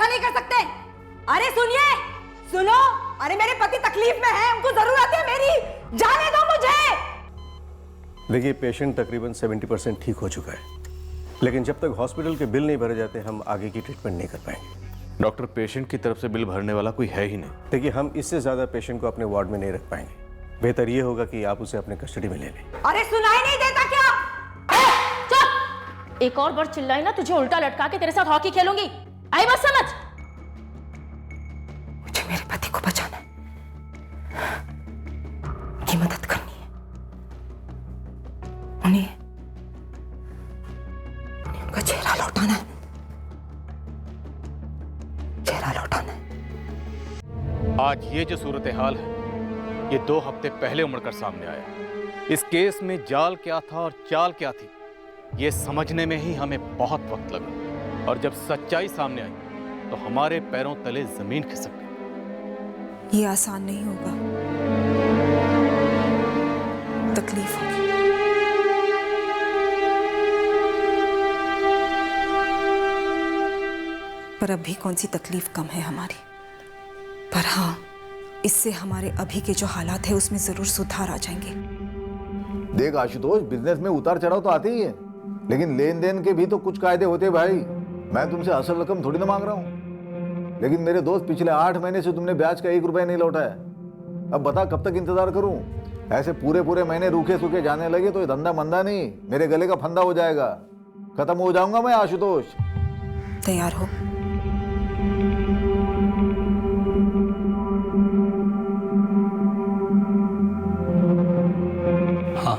ऐसा नहीं कर सकते। अरे सुनिए, सुनो, अरे मेरे पति तकलीफ में हैं, उनको जरूरत है मेरी, जाने दो मुझे। देखिए, पेशेंट तकरीबन 70% ठीक हो चुका है, लेकिन जब तक हॉस्पिटल के बिल नहीं भरे जाते हम आगे की ट्रीटमेंट नहीं कर पाएंगे। डॉक्टर, पेशेंट की तरफ से बिल भरने वाला कोई है ही नहीं। देखिए, हम इससे ज्यादा पेशेंट को अपने वार्ड में नहीं रख पाएंगे। बेहतर ये होगा कि आप उसे अपने कस्टडी में ले लें। अरे सुनाई नहीं देता क्या? चुप! एक और बार चिल्लाई ना, तुझे उल्टा लटका के तेरे साथ हॉकी खेलूंगी। आई बात समझ? मुझे मेरे पति को बचाना है, उनकी मदद करनी है, उन्हें उनका चेहरा लौटाना है, चेहरा लौटाना है। आज ये जो सूरत हाल है, ये 2 हफ्ते पहले उमड़ कर सामने आया। इस केस में जाल क्या था और चाल क्या थी, ये समझने में ही हमें बहुत वक्त लगा, और जब सच्चाई सामने आई तो हमारे पैरों तले जमीन खिसक गई। ये आसान नहीं होगा, तकलीफ होगी। पर अभी कौन सी तकलीफ कम है हमारी, पर हाँ, इससे हमारे अभी के जो हालात है उसमें जरूर सुधार आ जाएंगे। देख आशुतोष, बिजनेस में उतार चढ़ाव तो आते ही है, लेकिन लेन देन के भी तो कुछ कायदे होते हैं भाई। मैं तुमसे असल रकम थोड़ी ना मांग रहा हूँ, लेकिन मेरे दोस्त पिछले 8 महीने से तुमने ब्याज का 1 रुपया नहीं लौटाया। अब बता कब तक इंतजार करूं? ऐसे पूरे महीने रूखे सूखे जाने लगे तो ये धंधा मंदा नहीं, मेरे गले का फंदा हो जाएगा, खत्म हो जाऊंगा मैं आशुतोष। तैयार हो? हाँ।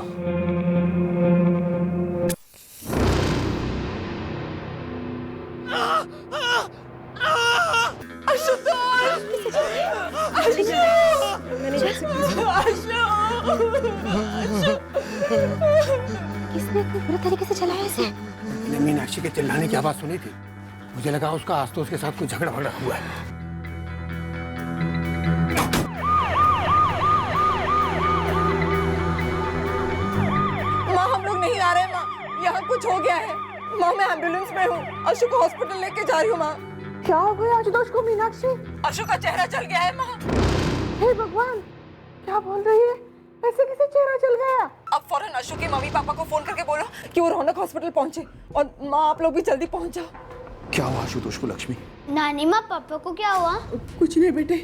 किसने इतने बुरे तरीके से चलाया इसे? मैंने मीनाक्षी के चिल्लाने की आवाज सुनी थी, मुझे लगा उसका आशुतोष के साथ कोई झगड़ा वगड़ा हुआ है। माँ, हम लोग नहीं आ रहे माँ, यहाँ कुछ हो गया है। माँ, मैं एम्बुलेंस में हूँ, अशु को हॉस्पिटल लेके जा रही हूँ। माँ, क्या हो गया आशुतोष को? मीनाक्षी, अशु का चेहरा जल गया है। माँ, हे भगवान, क्या बोल रही है? ऐसे कैसे चेहरा जल गया? अब फौरन अशु के मम्मी पापा को फोन करके बोलो कि वो रौनक हॉस्पिटल पहुंचे, और माँ आप लोग भी जल्दी पहुंच जाओ। क्या हुआ आशुतोष को लक्ष्मी? नानी माँ, पापा को क्या हुआ? कुछ नहीं बेटे।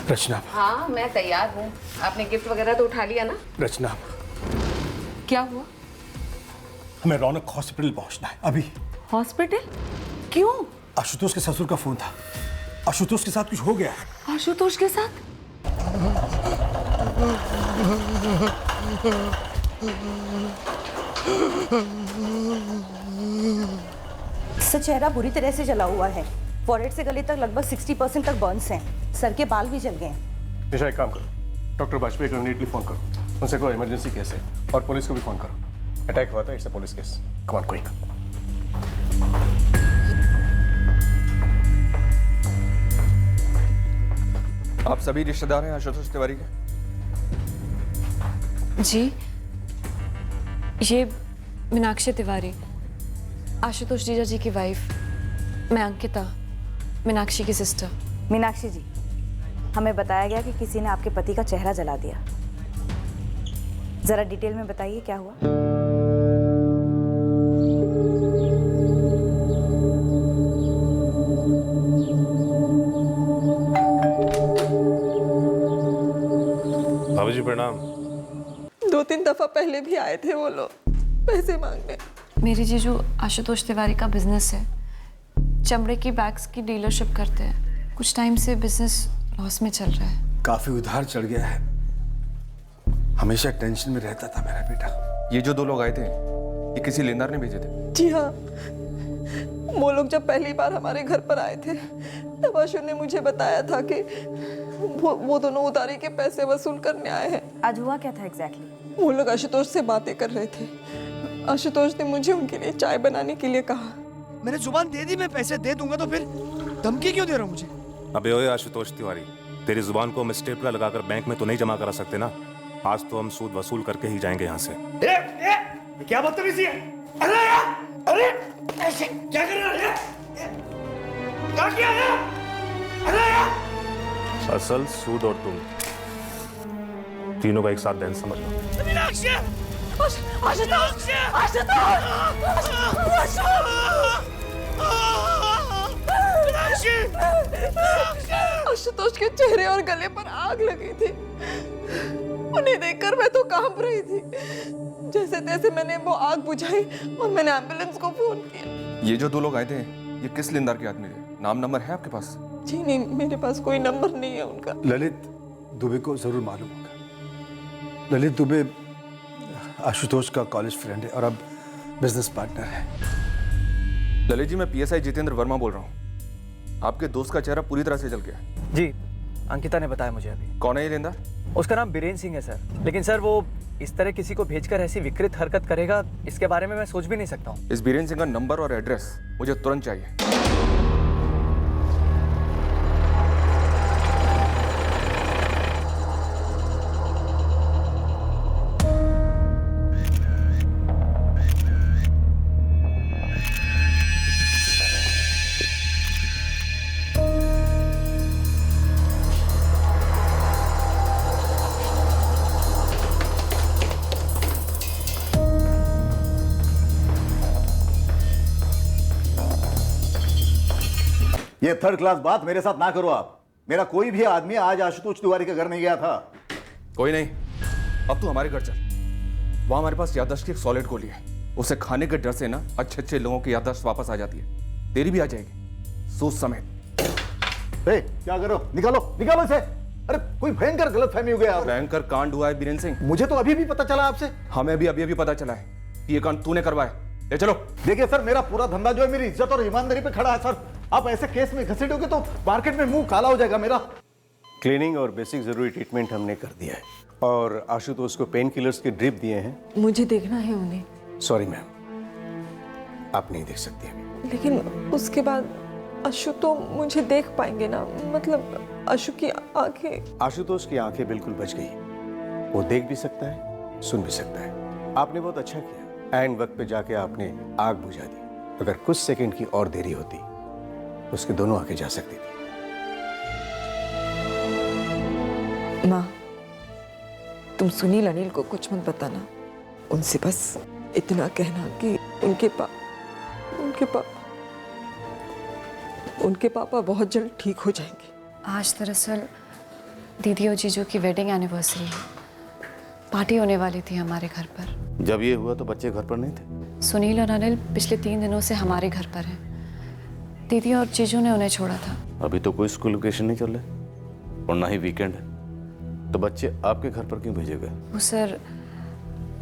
रचना। हाँ, मैं तैयार हूँ। आपने गिफ्ट वगैरह तो उठा लिया ना? रचना, क्या हुआ? हमें रौनक हॉस्पिटल पहुंचना है अभी। हॉस्पिटल? क्यों? आशुतोष के ससुर का फोन था, आशुतोष के साथ कुछ हो गया है। आशुतोष के साथ? इसका चेहरा बुरी तरह से जला हुआ है, फोrehead से गले तक लगभग 60% तक बर्न्स हैं, सर के बाल भी जल गए हैं। निशा, एक काम करो, डॉक्टर वाजपेयी को इमीडिएटली फोन करो, उनसे कहो इमरजेंसी केस है, और पुलिस को भी फोन करो। अटैक हुआ था, it's a police case. Come on, quick. आप सभी रिश्तेदार हैं आशुतोष तिवारी के? जी, ये मीनाक्षी तिवारी, आशुतोष जीजा जी की वाइफ। मैं अंकिता, मीनाक्षी की सिस्टर। मीनाक्षी जी, हमें बताया गया कि किसी ने आपके पति का चेहरा जला दिया, जरा डिटेल में बताइए क्या हुआ? भाभी जी प्रणाम। 2-3 दफा पहले भी आए थे वो लोग पैसे मांगने। मेरी जीजू आशुतोष तिवारी का बिजनेस है, चमड़े की बैग्स की डीलरशिप करते हैं। कुछ टाइम से बिजनेस लॉस में चल रहा है। काफी उधार चढ़ गया है, हमेशा टेंशन में रहता था मेरा बेटा। ये जो 2 लोग आए थे, ये किसी लेनदार ने भेजे थे? जी हाँ, वो लोग जब पहली बार हमारे घर पर आए थे तब अशु ने मुझे बताया था कि वो दोनों उधारी के पैसे वसूल करने आए हैं। आज हुआ क्या था एग्जैक्टली? वो लोग आशुतोष से बातें कर रहे थे। आशुतोष ने मुझे उनके लिए चाय बनाने के लिए कहा। मैंने जुबान दे दी, मैं पैसे दे दूंगा, तो फिर धमकी क्यों दे रहा हूँ मुझे? अबे ओए आशुतोष तिवारी, तेरी जुबान को हम स्टेपलर लगाकर बैंक में तो नहीं जमा करा सकते ना। आज तो हम सूद वसूल करके ही जाएंगे यहाँ से। क्या बदतमीजी है? अरे ऐसे क्या कर रहा है? क्या किया है? अरे यार! असल, सूद और तुम तीनों का एक साथ दैन समझ लो। मीनाक्षी! आशुतोष! आशुतोष के चेहरे और गले पर आग लगी थी। उन्हें देखकर मैं तो कांप रही थी। जैसे तैसे मैंने वो आग बुझाई और मैंने एम्बुलेंस को फोन किया। ये जो दो लोग आए थे, ये किस लेनदार के आदमी थे? नाम नंबर है आपके पास? जी नहीं, मेरे पास कोई नंबर नहीं है उनका। ललित दुबे को जरूर मालूम होगा। ललित दुबे आशुतोष का कॉलेज फ्रेंड है और अब बिजनेस पार्टनर है। ललित जी, मैं पीएसआई जितेंद्र वर्मा बोल रहा हूँ। आपके दोस्त का चेहरा पूरी तरह से जल गया है। जी, अंकिता ने बताया मुझे अभी। कौन है ये लेनदार? उसका नाम बीरेन सिंह है सर। लेकिन सर वो इस तरह किसी को भेजकर ऐसी विकृत हरकत करेगा, इसके बारे में मैं सोच भी नहीं सकता हूँ। इस बीरेन सिंह का नंबर और एड्रेस मुझे तुरंत चाहिए। ये थर्ड क्लास बात मेरे साथ ना करो आप। मेरा कोई भी आदमी आज आशुतोष तिवारी के घर नहीं गया था। कोई नहीं, अब तू हमारे घर चल। वहां हमारे पास याददाश्त की एक सॉलिड गोली है। उसे खाने के डर से ना अच्छे लोगों की याददाश्त वापस आ जाती है। तेरी भी आ जाएगी, सूद समेत। क्या करो? निकालो इसे। अरे कोई भयंकर गलतफहमी हो गया। भयंकर कांड हुआ है बीरेन सिंह। मुझे तो अभी भी पता चला आपसे। हमें भी अभी पता चला है कि ये कांड तूने करवाया। ले चलो। देखिए सर, मेरा पूरा धंधा जो है मेरी इज्जत और ईमानदारी पे खड़ा है सर। आप ऐसे केस में घसीटोगे तो मार्केट में मुंह काला हो जाएगा मेरा। क्लीनिंग और बेसिक जरूरी ट्रीटमेंट हमने कर दिया है और आशुतोष को पेन किलर्स के ड्रिप दिए हैं। मुझे देखना है उन्हें। सॉरी मैम, आप नहीं देख सकती अभी। लेकिन उसके बाद अशु तो मुझे देख पाएंगे ना? मतलब अशु की आंखें। आशुतोष की आंखें बिल्कुल बच गई। वो देख भी सकता है, सुन भी सकता है। आपने बहुत अच्छा किया। एंड वक्त पे जाके आपने आग बुझा दी। अगर कुछ सेकंड की और देरी होती तो उसके दोनों आंखें जा सकती थी। माँ, तुम सुनील अनिल को कुछ मत बताना। उनसे बस इतना कहना कि उनके पापा बहुत जल्द ठीक हो जाएंगे। आज दरअसल दीदी और जीजू की वेडिंग एनिवर्सरी है। पार्टी होने वाली थी हमारे घर पर। जब ये हुआ तो बच्चे घर पर नहीं थे? सुनील और अनिल पिछले 3 दिनों से हमारे घर पर हैं। दीदी और जीजू ने उन्हें छोड़ा था। अभी तो कोई स्कूल वेकेशन नहीं चल रहा और ना ही वीकेंड है, तो बच्चे आपके घर पर क्यों भेजे गए? वो सर,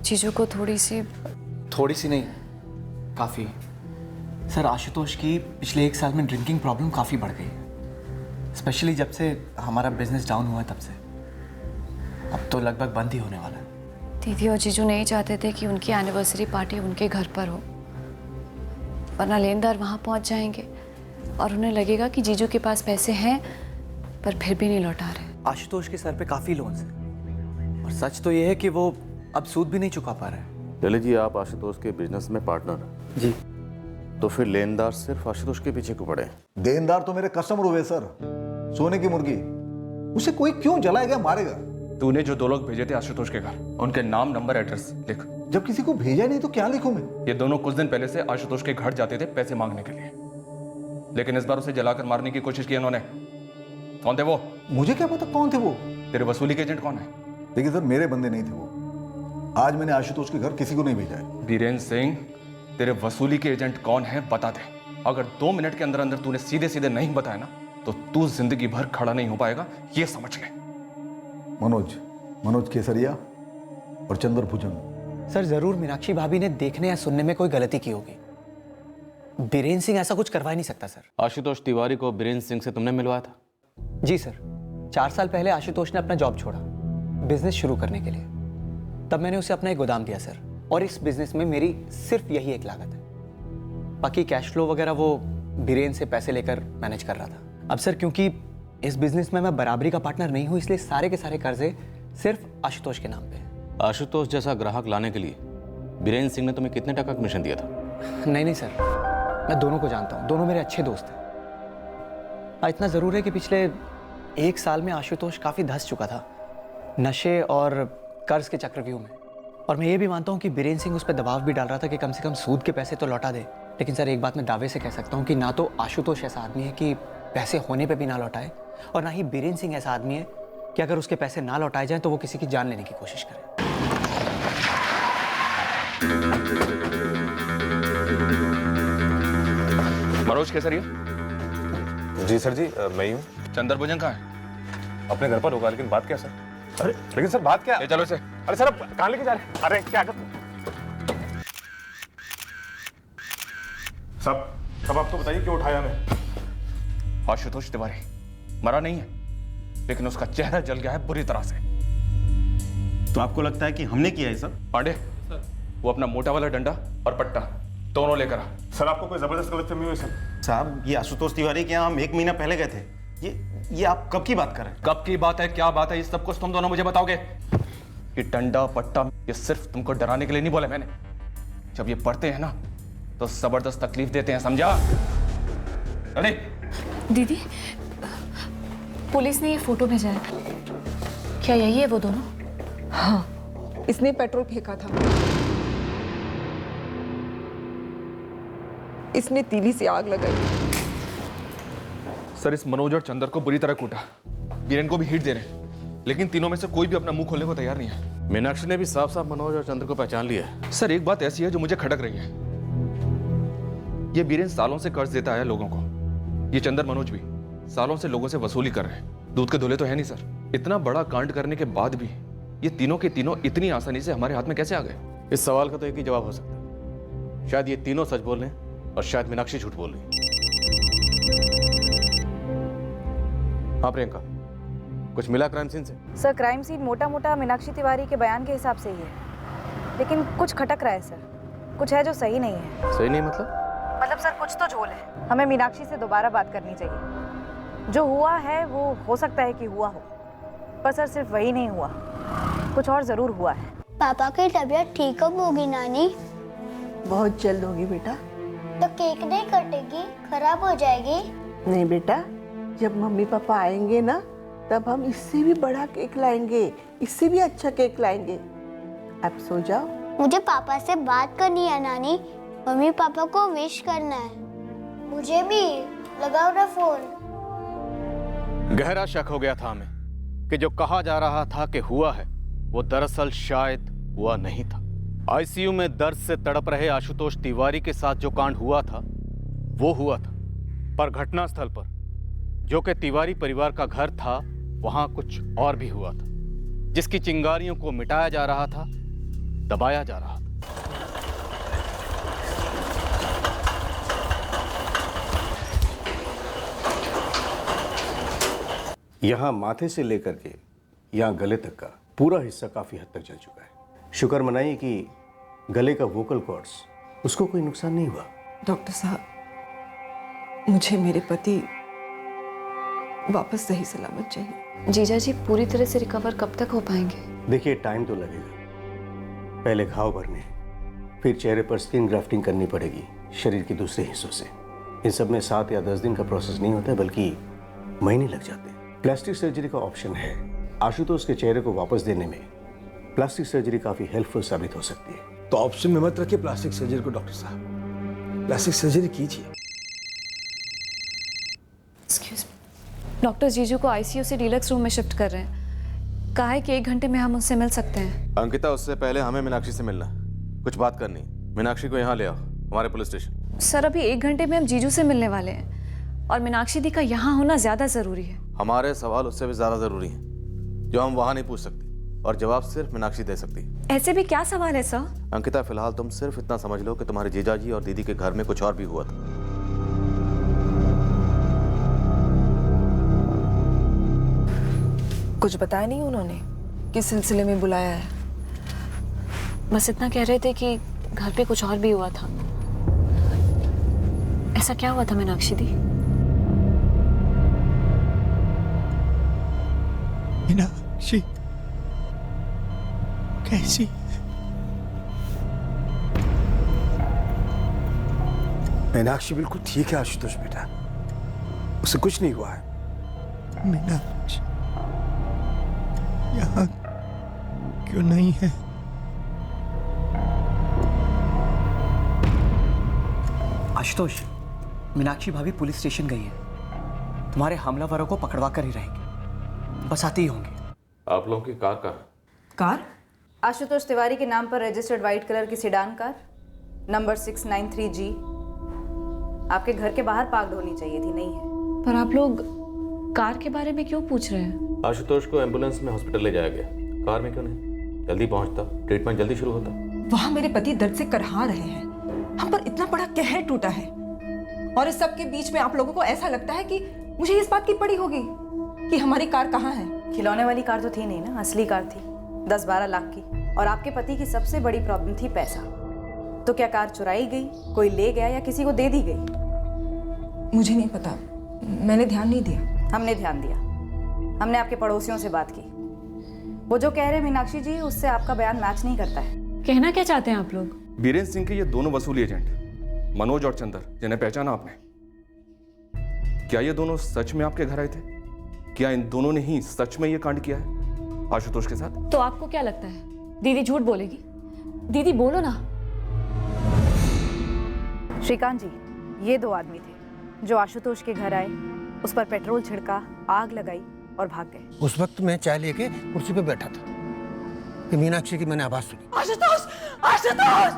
जीजू को थोड़ी सी नहीं, काफ़ी। सर, आशुतोष की पिछले 1 साल में ड्रिंकिंग प्रॉब्लम काफ़ी बढ़ गई है। स्पेशली जब से हमारा बिजनेस डाउन हुआ तब से। अब तो लगभग बंद ही होने वाला है। दीदी और जीजू नहीं चाहते थे कि उनकी एनिवर्सरी पार्टी उनके घर पर हो, वरना लेनदार वहाँ पहुँच जाएंगे और उन्हें लगेगा कि जीजू के पास पैसे हैं पर फिर भी नहीं लौटा रहे। आशुतोष के सर पे काफ़ी लोन्स हैं और सच तो ये है कि वो अब सूद भी नहीं चुका पा रहा है। ललित जी, आप आशुतोष के बिजनेस में पार्टनर हैं। जी। तो फिर लेनदार सिर्फ आशुतोष के पीछे क्यों पड़े? देनदार तो मेरे कस्टमर हुए सर। सोने की मुर्गी, उसे कोई क्यों जलाएगा, मारेगा? तूने जो 2 लोग भेजे थे आशुतोष के घर, उनके नाम नंबर एड्रेस लिख। जब किसी को भेजा नहीं तो क्या लिखूं मैं? ये दोनों कुछ दिन पहले से आशुतोष के घर जाते थे पैसे मांगने के लिए, लेकिन इस बार उसे जलाकर मारने की कोशिश की इन्होंने। कौन थे वो? मुझे क्या पता कौन थे वो। तेरे वसूली के एजेंट कौन है? देखिए सर, मेरे बंदे नहीं थे वो। आज मैंने आशुतोष के घर किसी को नहीं भेजा है। बीरेन सिंह, तेरे वसूली के एजेंट कौन है बता दे। अगर 2 मिनट के अंदर अंदर तूने सीधे नहीं बताया ना तो तू जिंदगी भर खड़ा नहीं हो पाएगा, ये समझ ले। मनोज केसरिया और चंद्र भुजंग। सर, जरूर मीनाक्षी भाभी ने देखने या सुनने में कोई गलती की होगी। बीरेन सिंह ऐसा कुछ करवा ही नहीं सकता सर। आशुतोष तिवारी को बीरेन सिंह से तुमने मिलवाया था? जी सर, 4 साल पहले आशुतोष ने अपना जॉब छोड़ा बिजनेस शुरू करने के लिए। तब मैंने उसे अपना एक गोदाम दिया सर, और इस बिजनेस में मेरी सिर्फ यही एक लागत है। बाकी कैश फ्लो वगैरह वो बीरेन से पैसे लेकर मैनेज कर रहा था। अब सर, क्योंकि इस बिजनेस में मैं बराबरी का पार्टनर नहीं हूं, इसलिए सारे के सारे कर्जे सिर्फ आशुतोष के नाम पे है। आशुतोष जैसा ग्राहक लाने के लिए बीरेन सिंह ने तुम्हें कितने टका कमीशन दिया था? नहीं सर, मैं दोनों को जानता हूँ, दोनों मेरे अच्छे दोस्त हैं। इतना ज़रूर है कि पिछले 1 साल में आशुतोष काफ़ी धंस चुका था नशे और कर्ज के चक्रव्यूह में। और मैं ये भी मानता हूँ कि बीरेन सिंह उस पर दबाव भी डाल रहा था कि कम से कम सूद के पैसे तो लौटा दे। लेकिन सर, एक बात मैं दावे से कह सकता हूँ कि ना तो आशुतोष ऐसा आदमी है कि पैसे होने पे भी ना लौटाए, और ना ही बीरेन सिंह ऐसा आदमी है कि अगर उसके पैसे ना लौटाए जाएं तो वो किसी की जान लेने की कोशिश करे। मनोज केसरिया। जी सर जी, मैं ही हूँ। चंदर भुजंग कहाँ है? अपने घर पर होगा, लेकिन बात क्या सर? अरे लेकिन सर बात क्या? चलो इसे। अरे सर, अब कहाँ लेके जा रहे हैं? अरे क्या कर सब आप तो बताइए क्यों उठाया हमें? आशुतोष तिवारी मरा नहीं है, लेकिन उसका चेहरा जल गया है बुरी तरह से। तो आपको लगता है कि हमने किया है सब? पांडे, वो अपना मोटा वाला डंडा और पट्टा दोनों लेकर आ। सर, आपको कोई जबरदस्त गलतफहमी हुई सर? साहब, ये आशुतोष तिवारी के यहाँ हम 1 महीना पहले गए थे। ये आप कब की बात कर रहे हैं? कब की बात है, क्या बात है, इस सब कुछ तुम दोनों मुझे बताओगे। ये डंडा पट्टा ये सिर्फ तुमको डराने के लिए नहीं बोला मैंने। जब ये पढ़ते हैं ना तो जबरदस्त तकलीफ देते हैं, समझा? अरे दीदी, पुलिस ने ये फोटो भेजा है, क्या यही है वो दोनों? हाँ, इसने पेट्रोल फेंका था, इसने तीली से आग लगाई। सर, इस मनोज और चंदर को बुरी तरह कूटा, बीरेन को भी हिट दे रहे हैं, लेकिन तीनों में से कोई भी अपना मुंह खोलने को तैयार नहीं है। मीनाक्षी ने भी साफ साफ मनोज और चंद्र को पहचान लिया है। सर, एक बात ऐसी है जो मुझे खटक रही है। ये बीरेन सालों से कर्ज देता है लोगों को, ये चंदर मनोज भी सालों से लोगों से वसूली कर रहे हैं। दूध के धुले तो है नहीं सर। इतना बड़ा कांड करने के बाद भी ये तीनों के तीनों इतनी आसानी से हमारे हाथ में कैसे आ गए? इस सवाल का तो एक ही जवाब हो सकता है, शायद ये तीनों सच बोल रहे हैं और शायद मीनाक्षी झूठ बोल रही है। हाँ प्रियंका, कुछ मिला क्राइम सीन से? सर, क्राइम सीन मोटा मोटा मीनाक्षी तिवारी के बयान के हिसाब से ही है, लेकिन कुछ खटक रहा है सर। कुछ है जो सही नहीं है। सही नहीं मतलब सर, कुछ तो झोल है। हमें मीनाक्षी से दोबारा बात करनी चाहिए। जो हुआ है वो हो सकता है कि हुआ हो, पर सर सिर्फ वही नहीं हुआ, कुछ और जरूर हुआ है। पापा की तबीयत ठीक कब होगी नानी? बहुत जल्द होगी बेटा। तो केक नहीं कटेगी, खराब हो जाएगी? नहीं बेटा, जब मम्मी पापा आएंगे ना तब हम इससे भी बड़ा केक लाएंगे, इससे भी अच्छा केक लाएंगे। अब सो जाओ। मुझे पापा से बात करनी है नानी, मम्मी पापा को विश करना है। मुझे भी लगाओ ना फोन। गहरा शक हो गया था हमें कि जो कहा जा रहा था कि हुआ है वो दरअसल शायद हुआ नहीं था। आईसीयू में दर्द से तड़प रहे आशुतोष तिवारी के साथ जो कांड हुआ था वो हुआ था, पर घटनास्थल पर जो कि तिवारी परिवार का घर था वहां कुछ और भी हुआ था, जिसकी चिंगारियों को मिटाया जा रहा था, दबाया जा रहा था। यहाँ माथे से लेकर के यहाँ गले तक का पूरा हिस्सा काफी हद तक जल चुका है। शुक्र मनाइए कि गले का वोकल कॉर्ड्स उसको कोई नुकसान नहीं हुआ। डॉक्टर साहब, मुझे मेरे पति वापस सही सलामत चाहिए। जीजा जी पूरी तरह से रिकवर कब तक हो पाएंगे? देखिए, टाइम तो लगेगा। पहले घाव भरने हैं, फिर चेहरे पर स्किन ग्राफ्टिंग करनी पड़ेगी शरीर के दूसरे हिस्सों से। इन सब में 7 या 10 दिन का प्रोसेस नहीं होता, बल्कि महीने लग जाते हैं। प्लास्टिक सर्जरी का ऑप्शन है। आशुतोष के चेहरे को वापस देने में प्लास्टिक सर्जरी काफी हेल्पफुल साबित हो सकती है। तो ऑप्शन में मत रखिए प्लास्टिक सर्जरी को डॉक्टर साहब, प्लास्टिक सर्जरी कीजिए। एक्सक्यूज मी, डॉक्टर जीजू को आईसीयू से डीलक्स रूम में शिफ्ट कर रहे हैं। कहा है कि 1 घंटे में हम उससे मिल सकते हैं। अंकिता, उससे पहले हमें मीनाक्षी से मिलना, कुछ बात करनी। मीनाक्षी को यहाँ ले आओ, हमारे पुलिस स्टेशन। सर, अभी 1 घंटे में हम जीजू से मिलने वाले हैं और मीनाक्षी दी का यहाँ होना ज्यादा जरूरी है। हमारे सवाल उससे भी ज्यादा जरूरी हैं, जो हम वहाँ नहीं पूछ सकते, और जवाब सिर्फ मीनाक्षी दे सकती है। ऐसे भी क्या सवाल है सर? अंकिता, फिलहाल तुम सिर्फ इतना समझ लो कि तुम्हारे जीजाजी और दीदी के घर में कुछ और भी हुआ था। कुछ बताया नहीं उन्होंने किस सिलसिले में बुलाया है? बस इतना कह रहे थे कि घर पे कुछ और भी हुआ था। ऐसा क्या हुआ था मीनाक्षी दी? मीनाक्षी कैसी? मीनाक्षी बिल्कुल ठीक है आशुतोष बेटा, उसे कुछ नहीं हुआ है। मीनाक्षी यहाँ क्यों नहीं है? आशुतोष, मीनाक्षी भाभी पुलिस स्टेशन गई है। तुम्हारे हमलावरों को पकड़वा कर ही रहेंगे, बस आते ही होंगे। आप लोगों की कार का कार? आशुतोष तिवारी के नाम पर रजिस्टर्ड व्हाइट कलर की सेडान कार नंबर 693G आपके घर के बाहर पार्कड होनी चाहिए थी, नहीं है। पर आप लोग कार के बारे में क्यों पूछ रहे हैं? आशुतोष को एम्बुलेंस में हॉस्पिटल ले जाया गया, कार में क्यों नहीं? जल्दी पहुंचता, ट्रीटमेंट जल्दी शुरू होता। वहाँ मेरे पति दर्द से करहा रहे हैं, हम पर इतना बड़ा कहर टूटा है, और इस सब के बीच में आप लोगों को ऐसा लगता है कि मुझे इस बात की पड़ी होगी कि हमारी कार कहाँ है। खिलौने वाली कार तो थी नहीं ना, असली कार थी 10-12 लाख की। और आपके पति की सबसे बड़ी प्रॉब्लम थी पैसा। तो क्या कार चुराई गई, कोई ले गया या किसी को दे दी गई? मुझे नहीं पता, मैंने ध्यान नहीं दिया। हमने ध्यान दिया, हमने आपके पड़ोसियों से बात की। वो जो कह रहे हैं मीनाक्षी जी, उससे आपका बयान मैच नहीं करता है। कहना क्या चाहते हैं आप लोग? बीरेन सिंह के ये दोनों वसूली एजेंट मनोज और चंदर, जिन्हें पहचाना आपने, क्या ये दोनों सच में आपके घर आए थे? क्या इन दोनों ने ही सच में ये कांड किया है आशुतोष के साथ? तो आपको क्या लगता है दीदी झूठ बोलेगी? दीदी बोलो ना। श्रीकांत जी, ये 2 आदमी थे जो आशुतोष के घर आए, उस पर पेट्रोल छिड़का, आग लगाई और भाग गए। उस वक्त मैं चाय लेके कुर्सी पे बैठा था कि मीनाक्षी की मैंने आवाज सुनी। आशुतोष! आशुतोष!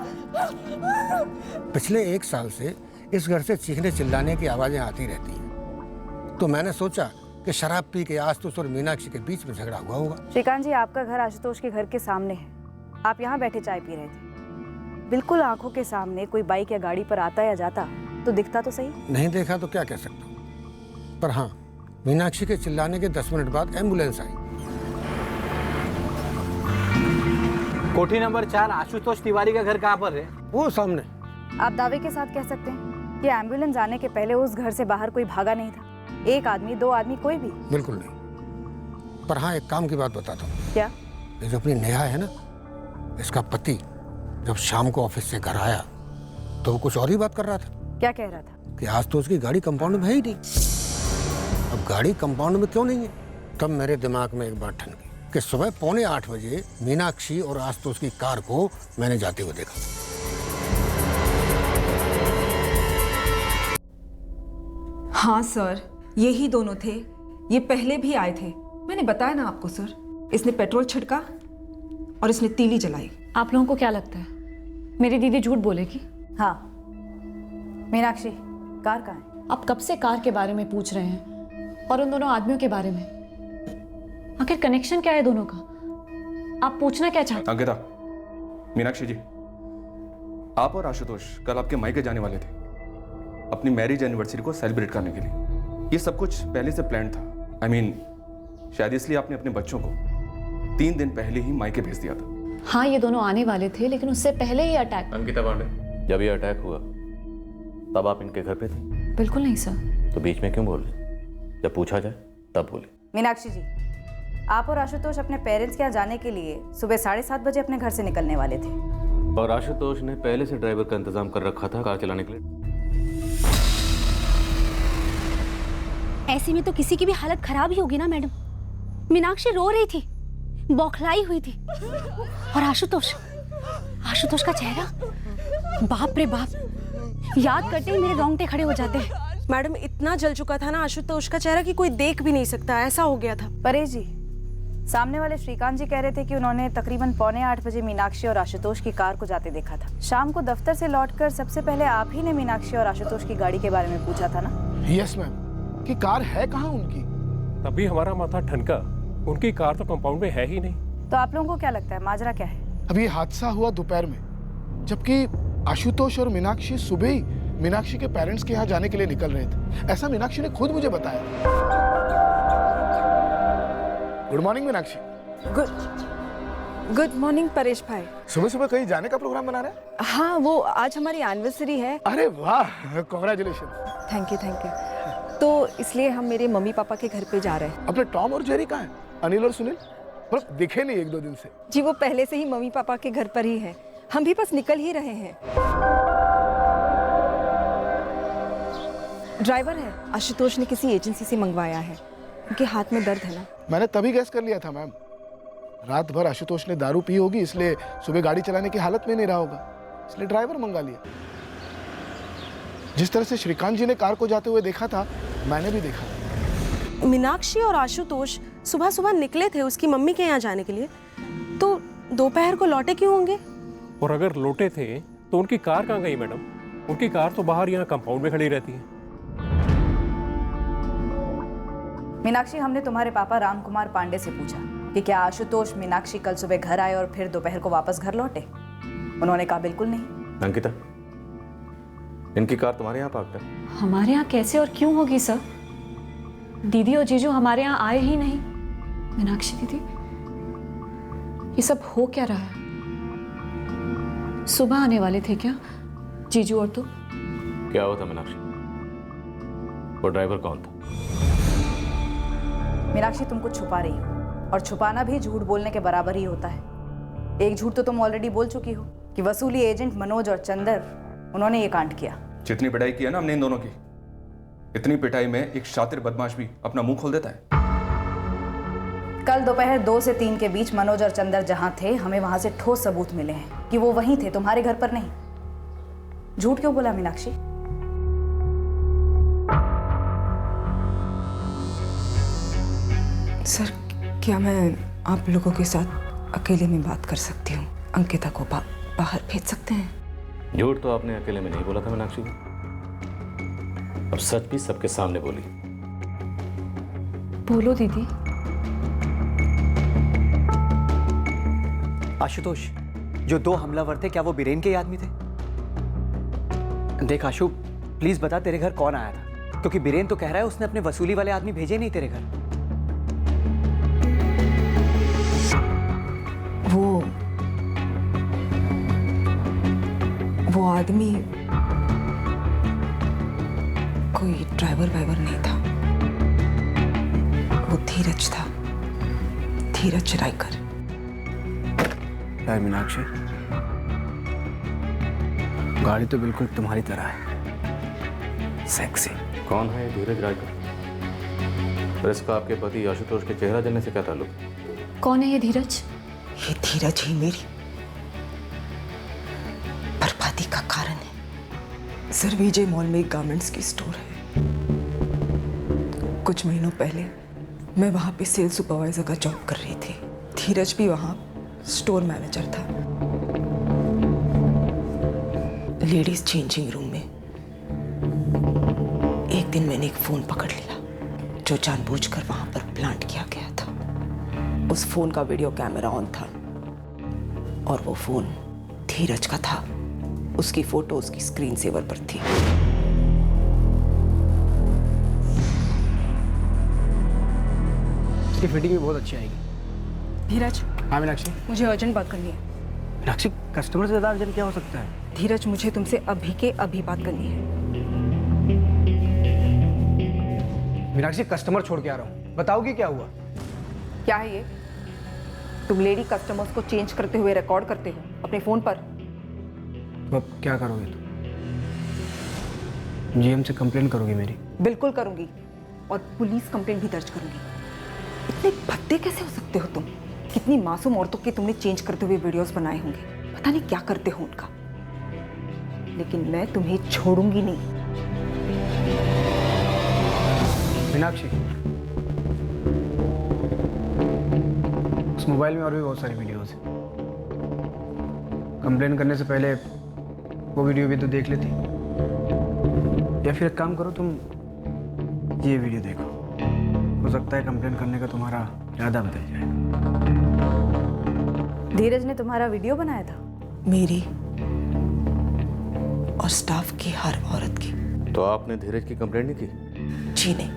पिछले 1 साल से इस घर से चीखने चिल्लाने की आवाजें आती रहती हैं, तो मैंने सोचा कि शराब पी के आशुतोष और मीनाक्षी के बीच में झगड़ा हुआ होगा। श्रीकांत जी, आपका घर आशुतोष के घर के सामने है। आप यहाँ बैठे चाय पी रहे थे, बिल्कुल आंखों के सामने कोई बाइक या गाड़ी पर आता या जाता तो दिखता तो सही। नहीं देखा तो क्या कह सकता हूँ, पर हाँ, मीनाक्षी के चिल्लाने के 10 मिनट बाद एम्बुलेंस आई। कोठी नंबर 4 आशुतोष तिवारी का घर कहाँ पर है? वो सामने। आप दावे के साथ कह सकते हैं कि एम्बुलेंस आने के पहले उस घर से बाहर कोई भागा नहीं था? 1 आदमी, 2 आदमी, कोई भी? बिल्कुल नहीं, पर हाँ एक काम की बात बताता हूँ। क्या? ये जो अपनी नेहा है ना, इसका पति जब शाम को ऑफिस से घर आया तो वो कुछ और ही बात कर रहा था। क्या कह रहा था? कि आज तो उसकी गाड़ी कंपाउंड में है ही नहीं। अब गाड़ी कंपाउंड में क्यों नहीं है? तब मेरे दिमाग में एक बात ठन गई कि सुबह 7:45 बजे मीनाक्षी और आशुतोष की कार को मैंने जाते हुए देखा। हाँ सर, यही दोनों थे, ये पहले भी आए थे। मैंने बताया ना आपको सर, इसने पेट्रोल छिड़का और इसने तीली जलाई। आप लोगों को क्या लगता है मेरी दीदी झूठ बोलेगी? हाँ। मीनाक्षी, कार कहाँ है? आप कब से कार के बारे में पूछ रहे हैं और उन दोनों आदमियों के बारे में? आखिर कनेक्शन क्या है दोनों का? आप पूछना क्या चाहते? अंकिता, मीनाक्षी जी, आप और आशुतोष कल आपके मायके जाने वाले थे अपनी मैरिज एनिवर्सरी को सेलिब्रेट करने के लिए। ये सब कुछ पहले से प्लान था। I mean, शायद इसलिए आपने अपने बच्चों को 3 दिन पहले ही मायके भेज दिया था। हाँ, ये दोनों आने वाले थे, लेकिन उससे पहले ही अटैक। अंकिता पांडे, जब ये अटैक हुआ तब आप इनके घर पे थे? बिल्कुल नहीं सर। तो बीच में क्यों बोल रहे? जब पूछा जाए तब बोले। मीनाक्षी जी, आप और आशुतोष अपने पेरेंट्स के यहाँ जाने के लिए सुबह 7:30 बजे अपने घर से निकलने वाले थे। और आशुतोष ने पहले से ड्राइवर का इंतजाम कर रखा था कार चलाने के लिए। ऐसे में तो किसी की भी हालत खराब ही होगी ना मैडम। मीनाक्षी रो रही थी, बौखलाई हुई थी, और आशुतोष का चेहरा, बाप रे बाप, याद करते ही मेरे रोंगटे खड़े हो जाते हैं। मैडम, इतना जल चुका था ना आशुतोष का चेहरा कि कोई देख भी नहीं सकता, ऐसा हो गया था। परेश जी, सामने वाले श्रीकांत जी कह रहे थे कि उन्होंने तकरीबन 7:45 बजे मीनाक्षी और आशुतोष की कार को जाते देखा था। शाम को दफ्तर से लौटकर सबसे पहले आप ही ने मीनाक्षी और आशुतोष की गाड़ी के बारे में पूछा था ना? यस मैम, कि कार है कहाँ उनकी? तभी हमारा माथा ठनका, उनकी कार तो कंपाउंड में है ही नहीं। तो आप लोगों को क्या लगता है माजरा क्या है? अब ये हादसा हुआ दोपहर में, जबकि आशुतोष और मीनाक्षी सुबह ही मीनाक्षी के पेरेंट्स के यहाँ जाने के लिए निकल रहे थे। ऐसा मीनाक्षी ने खुद मुझे बताया। Good morning Meenakshi. Good morning Paresh भाई। सुबह सुबह कहीं जाने का प्रोग्राम बना रहे हैं? हाँ, वो आज हमारी एनिवर्सरी है। अरे वाह, कांग्रेचुलेशन। Thank you. तो इसलिए हम मेरे मम्मी पापा के घर पे जा रहे हैं। अपने टॉम और जेरी कहाँ हैं? अनिल और सुनील दिखे नहीं 1-2 दिन से। जी, वो पहले से ही मम्मी पापा के घर पर ही है, हम भी बस निकल ही रहे हैं। ड्राइवर है, आशुतोष ने किसी एजेंसी से मंगवाया है। उनके हाथ में दर्द है ना। मैंने तभी गैस कर लिया था मैम। रात भर आशुतोष ने दारू पी होगी, इसलिए सुबह गाड़ी चलाने की हालत में नहीं रहा होगा, इसलिए ड्राइवर मंगा लिया। जिस तरह से श्रीकांत जी ने कार को जाते हुए देखा था, मैंने भी देखा। मीनाक्षी और आशुतोष सुबह सुबह निकले थे उसकी मम्मी के यहाँ जाने के लिए, तो दोपहर को लौटे क्यों होंगे? और अगर लौटे थे तो उनकी कार कहाँ गई मैडम? उनकी कार तो बाहर यहाँ कंपाउंड में खड़ी रहती है। मीनाक्षी, हमने तुम्हारे पापा राम कुमार पांडे से पूछा कि क्या आशुतोष मीनाक्षी कल सुबह घर आए और फिर दोपहर को वापस घर लौटे। उन्होंने कहा बिल्कुल नहीं। अंकिता, इनकी कार तुम्हारे यहाँ पार्क है? हमारे यहाँ कैसे और क्यों होगी सर? दीदी और जीजू हमारे यहाँ आए ही नहीं। मीनाक्षी दीदी, ये सब हो क्या रहा है? सुबह आने वाले थे क्या जीजू और तुम? क्या हुआ था मीनाक्षी? वो ड्राइवर कौन था? मीनाक्षी, तुम कुछ छुपा रही हो, और छुपाना भी झूठ बोलने के बराबर ही होता है। एक झूठ तो तुम ऑलरेडी बोल चुकी हो कि वसूली एजेंट मनोज और चंदर, उन्होंने ये कांड किया। जितनी पिटाई की है ना हमने इन दोनों की, इतनी पिटाई में एक शातिर बदमाश भी अपना मुंह खोल देता है। कल दोपहर 2 से 3 के बीच मनोज और चंदर जहां थे, हमें वहां से ठोस सबूत मिले हैं कि वो वहीं थे, तुम्हारे घर पर नहीं। झूठ क्यों बोला मीनाक्षी? सर, क्या मैं आप लोगों के साथ अकेले में बात कर सकती हूँ? अंकिता को बाहर भेज सकते हैं? झूठ तो आपने अकेले में नहीं बोला था मीनाक्षी, अब सच भी सबके सामने बोली। बोलो दीदी। आशुतोष, जो 2 हमलावर थे, क्या वो बीरेन के आदमी थे? देख आशु, प्लीज बता तेरे घर कौन आया था, क्योंकि बीरेन तो कह रहा है उसने अपने वसूली वाले आदमी भेजे नहीं तेरे घर। वो आदमी कोई ड्राइवर वाइवर नहीं था, वो धीरज था, धीरज रायकर। यार मीनाक्षी, गाड़ी तो बिल्कुल तुम्हारी तरह है, सेक्सी। कौन है ये धीरज रायकर? और इसका आपके पति आशुतोष के चेहरा जलने से क्या ताल्लुक? कौन है ये धीरज? ये धीरज ही मेरी बर्बादी का कारण है। सर, विजय मॉल में एक गारमेंट्स की स्टोर है। कुछ महीनों पहले मैं वहां पे सेल सुपरवाइजर का जॉब कर रही थी। धीरज भी वहां स्टोर मैनेजर था। लेडीज चेंजिंग रूम में एक दिन मैंने एक फोन पकड़ लिया जो जानबूझकर वहां पर प्लांट किया गया था। उस फोन का वीडियो कैमरा ऑन था और वो फोन धीरज का था। उसकी फोटो उसकी स्क्रीन सेवर पर थी। इसकी फिटिंग भी बहुत अच्छी आएगी। धीरज। हाँ मीनाक्षी। मुझे अर्जेंट बात करनी है। मीनाक्षी, कस्टमर से ज्यादा अर्जेंट क्या हो सकता है? धीरज, मुझे तुमसे अभी के अभी बात करनी है। मीनाक्षी, कस्टमर छोड़ के आ रहा हूँ, बताओगी क्या हुआ? क्या है ये? तुम लेडी कस्टमर्स को चेंज करते हुए रिकॉर्ड करते हो अपने फोन पर। तो अब क्या करोगे तुम? जीएम से कंप्लेन करोगी मेरी? बिल्कुल करूंगी, और पुलिस कंप्लेंट भी दर्ज करूंगी। इतने भद्दे कैसे हो सकते हो तुम? कितनी मासूम औरतों के तुमने चेंज करते हुए वीडियोस बनाए होंगे, पता नहीं क्या करते हो उनका। लेकिन मैं तुम्हें छोड़ूंगी नहीं। मीनाक्षी, उस मोबाइल में और भी बहुत सारी वीडियोस हैं। कंप्लेन करने से पहले वो वीडियो भी तो देख लेती, या फिर एक काम करो, तुम ये वीडियो देखो, हो सकता है कंप्लेन करने का तुम्हारा इरादा बदल जाए। धीरज ने तुम्हारा वीडियो बनाया था? मेरी और स्टाफ की हर औरत की। तो आपने धीरज की कंप्लेंट नहीं की? जी नहीं,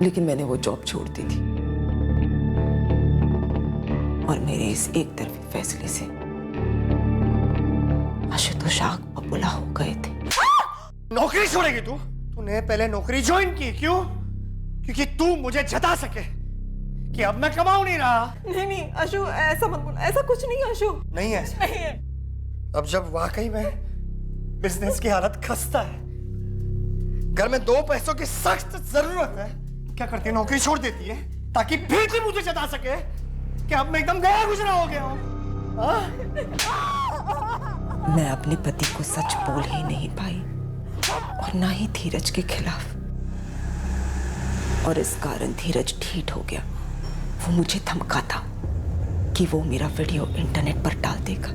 लेकिन मैंने वो जॉब छोड़ दी थी और मेरे इस एक तरफी फैसले से आशुतोष आग बबूला हो गए थे। नौकरी छोड़ेगी तू? तूने पहले नौकरी ज्वाइन की क्यों? क्योंकि तू मुझे जता सके कि अब मैं कमाऊं नहीं रहा। नहीं अशु, ऐसा मत बोल। ऐसा कुछ नहीं है अशु। नहीं है ऐसा? नहीं है। अब जब वाकई में बिजनेस की हालत खस्ता है, घर में 2 पैसों की सख्त जरूरत है, क्या करती है? नौकरी छोड़ देती है ताकि फिर से मुझे जता सके कि अब मैं एकदम गया गुजरा हो गया हूं। मैं अपने पति को सच बोल ही नहीं पाई और ना ही धीरज के खिलाफ, और इस कारण धीरज ढीठ हो गया। वो मुझे धमका था कि वो मेरा वीडियो इंटरनेट पर डाल देगा।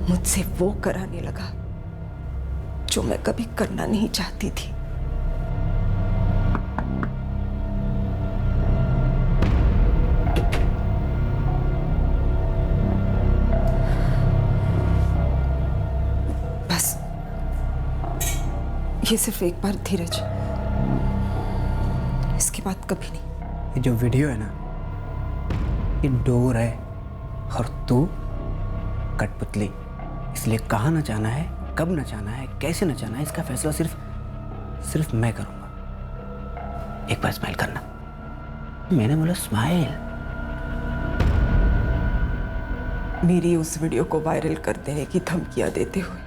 मुझसे वो कराने लगा जो मैं कभी करना नहीं चाहती थी। बस ये सिर्फ एक बार धीरज, इसके बाद कभी नहीं। ये जो वीडियो है ना, ये डोर है और तू कठपुतली। इसलिए कहाँ नचाना है, कब नचाना है, कैसे नचाना है, इसका फैसला सिर्फ मैं करूंगा। एक बार स्माइल करना। मैंने बोला स्माइल। मेरी उस वीडियो को वायरल कर देने की धमकियां देते हुए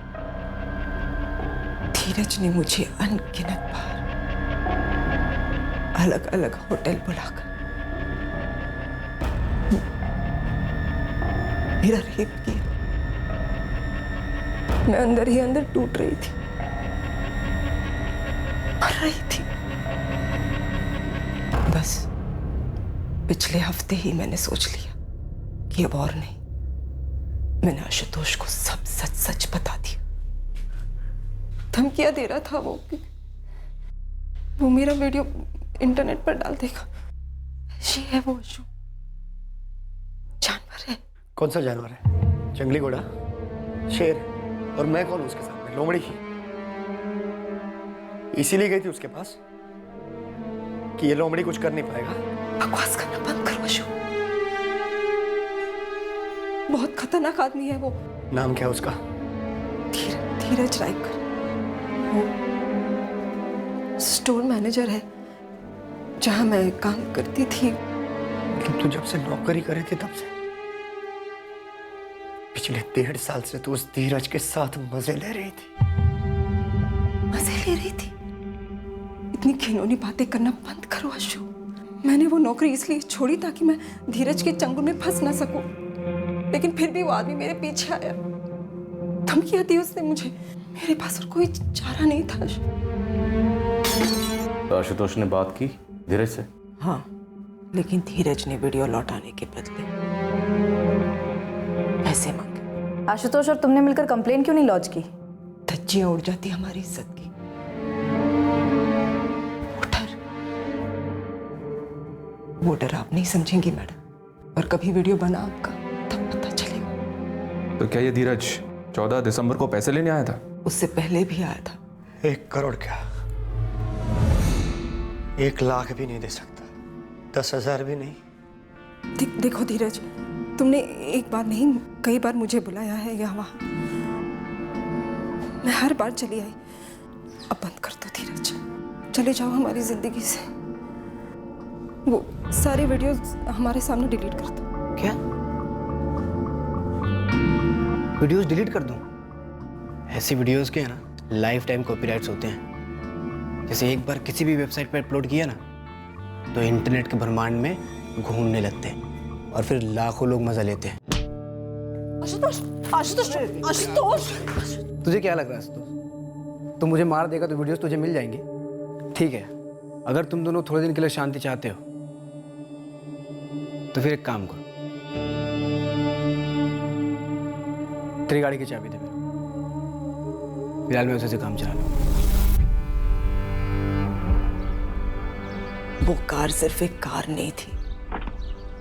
धीरज ने मुझे अनगिनत बार अलग अलग होटल बुलाकर मेरा रेप किया। मैं अंदर ही अंदर टूट रही थी, मर रही थी। बस पिछले हफ्ते ही मैंने सोच लिया कि अब और नहीं। मैंने आशुतोष को सब सच सच बता दिया। धमकियां दे रहा था वो मेरा वीडियो इंटरनेट पर डाल देगा। ये है वो आशु, जानवर है। कौन सा जानवर है? जंगली घोड़ा, शेर? और मैं कौन हूं उसके सामने? लोमड़ी की। इसीलिए गई थी उसके पास कि ये लोमड़ी कुछ कर नहीं पाएगा। बकवास करना बंद करो आशु, बहुत खतरनाक आदमी है वो। नाम क्या है उसका? धीरज रायकर। वो स्टोर मैनेजर है जहां मैं काम करती थी। मतलब तू जब से नौकरी करे थी तब से? पिछले 1.5 साल से तू उस धीरज के साथ मजे ले रही थी। मजे ले रही थी? इतनी घिनौनी बातें करना बंद करो आशु। मैंने वो नौकरी इसलिए छोड़ी ताकि मैं धीरज के चंगुल में फंस ना सकूं। लेकिन फिर भी वो आदमी मेरे पीछे आया, धमकियां दी उसने मुझे। मेरे पास और कोई चारा नहीं था। तो आशुतोष ने बात की धीरज से? हाँ, लेकिन धीरज ने वीडियो लौटाने के बदले पैसे मांगे। आशुतोष और तुमने मिलकर कंप्लेन क्यों नहीं लॉन्च की? धज्जियां उड़ जाती हमारी इज्जत की। वो डर आप नहीं समझेंगी मैडम, और कभी वीडियो बना आपका तब पता चलेगा। तो क्या ये धीरज 14 दिसंबर को पैसे लेने आया था? उससे पहले भी आया था। 1 करोड़ क्या, 1 लाख भी नहीं दे सकता, 10,000 भी नहीं। देखो धीरज, तुमने एक बार नहीं कई बार मुझे बुलाया है यहाँ वहाँ। मैं हर बार चली आई। अब बंद कर दो धीरज, चले जाओ हमारी जिंदगी से। वो सारे वीडियोस हमारे सामने डिलीट कर दो। क्या वीडियोस डिलीट कर दूं? ऐसी वीडियोस के है ना लाइफ टाइम कॉपीराइट्स होते हैं। जैसे एक बार किसी भी वेबसाइट पर अपलोड किया ना तो इंटरनेट के ब्रह्मांड में घूमने लगते हैं और फिर लाखों लोग मजा लेते हैं। आशुतोष, आशुतोष, आशुतोष। तुझे क्या लग रहा है आशुतोष? तू मुझे मार देगा तो वीडियोस तुझे मिल जाएंगे? ठीक है, अगर तुम दोनों थोड़े दिन के लिए शांति चाहते हो तो फिर एक काम करो, तेरी गाड़ी की चाबी दे मेरे। फिलहाल मैं उसे से काम चला लूं। वो कार सिर्फ एक कार नहीं थी,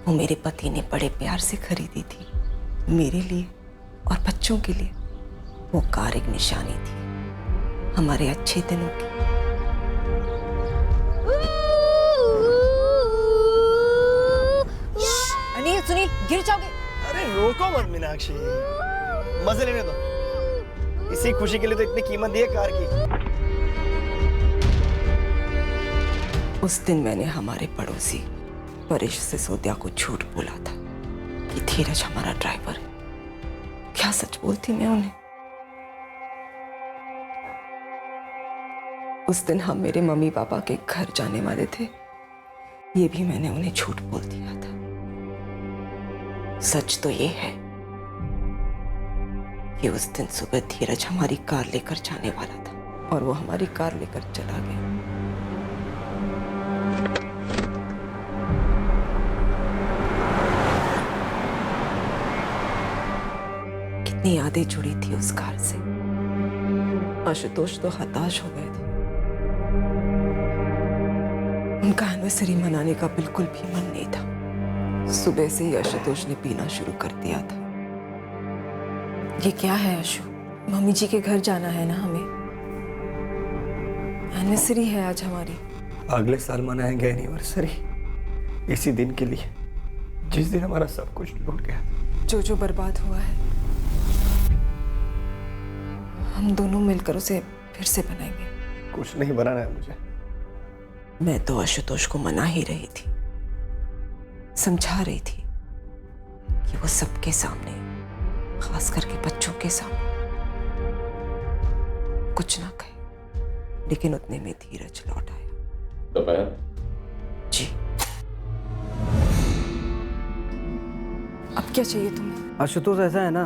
वो मेरे पति ने बड़े प्यार से खरीदी थी, मेरे लिए और बच्चों के लिए। वो कार एक निशानी थी हमारे अच्छे दिनों की। अनिल, सुनील, गिर जाओगे। अरे रोको मत मीनाक्षी, मजे लेने दो। इसी खुशी के लिए तो इतनी कीमत दी है कार की। उस दिन मैंने हमारे पड़ोसी परेश सिसोदिया को झूठ बोला था कि धीरज हमारा ड्राइवर है। क्या सच बोलती मैं उन्हें? उस दिन हम मेरे मम्मी पापा के घर जाने वाले थे, ये भी मैंने उन्हें झूठ बोल दिया था। सच तो ये है कि उस दिन सुबह धीरज हमारी कार लेकर जाने वाला था और वो हमारी कार लेकर चला गया। कितनी यादें जुड़ी थी उस कार से। आशुतोष तो हताश हो गए थे। उनका एनिवर्सरी मनाने का बिल्कुल भी मन नहीं था। सुबह से ही आशुतोष ने पीना शुरू कर दिया था। ये क्या है आशु? मम्मी जी के घर जाना है ना हमें। एनिवर्सरी है आज हमारी। अगले साल मनाएंगे एनिवर्सरी इसी दिन के लिए, जिस दिन हमारा सब कुछ लूट गया। जो जो बर्बाद हुआ है हम दोनों मिलकर उसे फिर से बनाएंगे। कुछ नहीं बनाना है मुझे। मैं तो आशुतोष को मना ही रही थी, समझा रही थी कि वो सबके सामने, खास करके बच्चों के सामने कुछ ना कहे, लेकिन उतने में धीरज लौट आया। दोपहर जी। अब क्या चाहिए तुम्हें? आशुतोष ऐसा है ना,